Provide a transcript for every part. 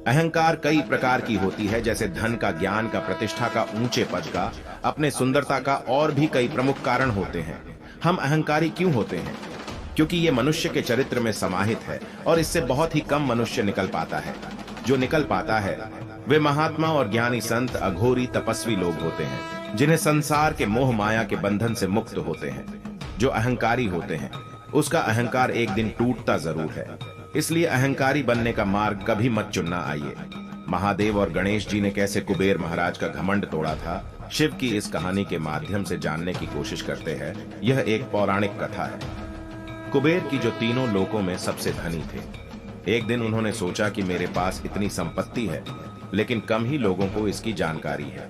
अहंकार कई प्रकार की होती है, जैसे धन का, ज्ञान का, प्रतिष्ठा का, ऊंचे पद का, अपने सुंदरता का, और भी कई प्रमुख कारण होते हैं। हम अहंकारी क्यों होते हैं? क्योंकि ये मनुष्य के चरित्र में समाहित है और इससे बहुत ही कम मनुष्य निकल पाता है। जो निकल पाता है वे महात्मा और ज्ञानी, संत, अघोरी, तपस्वी लोग होते हैं, जिन्हें संसार के मोह माया के बंधन से मुक्त होते हैं। जो अहंकारी होते हैं उसका अहंकार एक दिन टूटता जरूर है, इसलिए अहंकारी बनने का मार्ग कभी मत चुनना। आइए, महादेव और गणेश जी ने कैसे कुबेर महाराज का घमंड तोड़ा था, शिव की इस कहानी के माध्यम से जानने की कोशिश करते हैं। यह एक पौराणिक कथा है। कुबेर की जो तीनों लोकों में सबसे धनी थे, एक दिन उन्होंने सोचा कि मेरे पास इतनी संपत्ति है लेकिन कम ही लोगों को इसकी जानकारी है।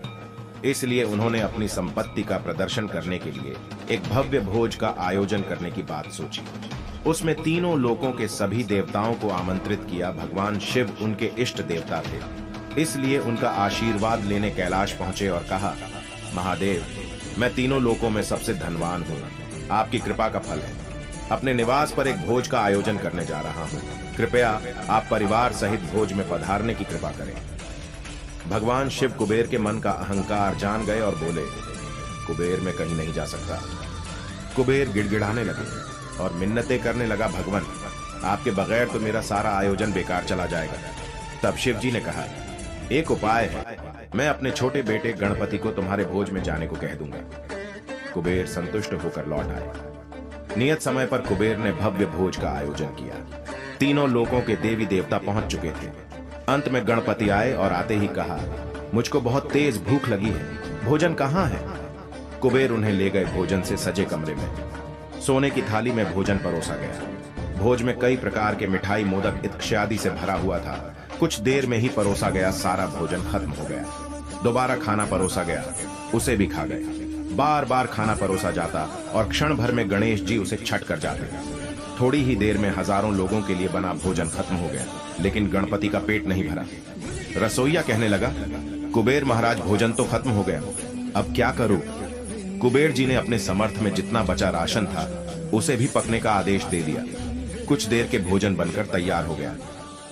इसलिए उन्होंने अपनी संपत्ति का प्रदर्शन करने के लिए एक भव्य भोज का आयोजन करने की बात सोची। उसमें तीनों लोकों के सभी देवताओं को आमंत्रित किया। भगवान शिव उनके इष्ट देवता थे, इसलिए उनका आशीर्वाद लेने कैलाश पहुंचे और कहा, महादेव, मैं तीनों लोकों में सबसे धनवान हूँ, आपकी कृपा का फल है। अपने निवास पर एक भोज का आयोजन करने जा रहा हूँ, कृपया आप परिवार सहित भोज में पधारने की कृपा करें। भगवान शिव कुबेर के मन का अहंकार जान गए और बोले, कुबेर, मैं कहीं नहीं जा सकता। कुबेर गिड़गिड़ाने लगे और मिन्नतें करने लगा, भगवान, आपके बगैर तो मेरा सारा आयोजन बेकार चला जाएगा। तब शिव जी ने कहा, एक उपाय है, मैं अपने छोटे बेटे गणपति को तुम्हारे भोज में जाने को कह दूंगा। कुबेर संतुष्ट होकर लौट आए। नियत समय पर कुबेर ने भव्य भोज का आयोजन किया। तीनों लोकों के देवी देवता पहुंच चुके थे। अंत में गणपति आए और आते ही कहा, मुझको बहुत तेज भूख लगी है, भोजन कहाँ है? कुबेर उन्हें ले गए भोजन से सजे कमरे में। सोने की थाली में भोजन परोसा गया। भोज में कई प्रकार के मिठाई, मोदक इत्यादि से भरा हुआ था। कुछ देर में ही परोसा गया सारा भोजन खत्म हो गया। दोबारा खाना परोसा गया, उसे भी खा गए। बार बार खाना परोसा जाता और क्षण भर में गणेश जी उसे छट कर जाते। थोड़ी ही देर में हजारों लोगों के लिए बना भोजन खत्म हो गया, लेकिन गणपति का पेट नहीं भरा। रसोइया कहने लगा, कुबेर महाराज, भोजन तो खत्म हो गया, अब क्या करूं? कुबेर जी ने अपने समर्थ में जितना बचा राशन था उसे भी पकने का आदेश दे दिया। कुछ देर के भोजन बनकर तैयार हो गया।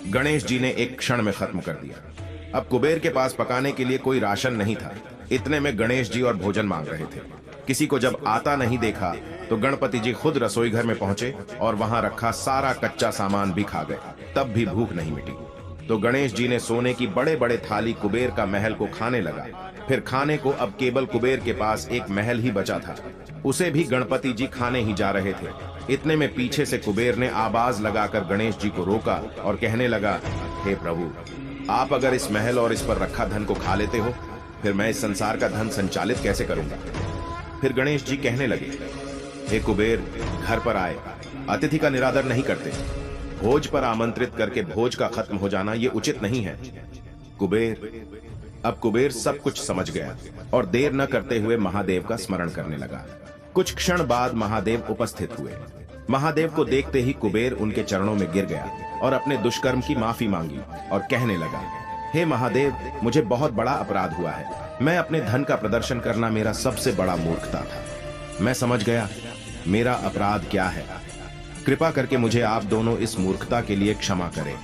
गणेश जी ने एक क्षण में खत्म कर दिया। अब कुबेर के पास पकाने के लिए कोई राशन नहीं था। इतने में गणेश जी और भोजन मांग रहे थे। किसी को जब आता नहीं देखा तो गणपति जी खुद रसोई घर में पहुंचे और वहां रखा सारा कच्चा सामान भी खा गए। तब भी भूख नहीं मिटी तो गणेश जी ने सोने की बड़े बड़े थाली कुबेर का महल को खाने लगा। फिर खाने को अब केवल कुबेर के पास एक महल ही बचा था, उसे भी गणपति जी खाने ही जा रहे थे। इतने में पीछे से कुबेर ने आवाज लगाकर गणेश जी को रोका और कहने लगा, हे प्रभु, आप अगर इस महल और इस पर रखा धन को खा लेते हो, फिर मैं इस संसार का धन संचालित कैसे करूंगा? फिर गणेश जी कहने लगे, हे कुबेर, घर पर आए अतिथि का निरादर नहीं करते। भोज पर आमंत्रित करके भोज का खत्म हो जाना ये उचित नहीं है। अब कुबेर सब कुछ समझ गया और देर न करते हुए महादेव का स्मरण करने लगा। कुछ क्षण बाद महादेव उपस्थित हुए। महादेव को देखते ही कुबेर उनके चरणों में गिर गया और अपने दुष्कर्म की माफी मांगी और कहने लगा, हे महादेव, मुझे बहुत बड़ा अपराध हुआ है। मैं अपने धन का प्रदर्शन करना मेरा सबसे बड़ा मूर्खता था। मैं समझ गया मेरा अपराध क्या है। कृपा करके मुझे आप दोनों इस मूर्खता के लिए क्षमा करें।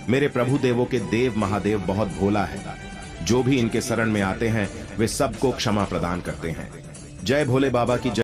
मेरे प्रभु देवों के देव महादेव बहुत भोला है। जो भी इनके शरण में आते हैं वे सबको क्षमा प्रदान करते हैं। जय भोले बाबा की जय।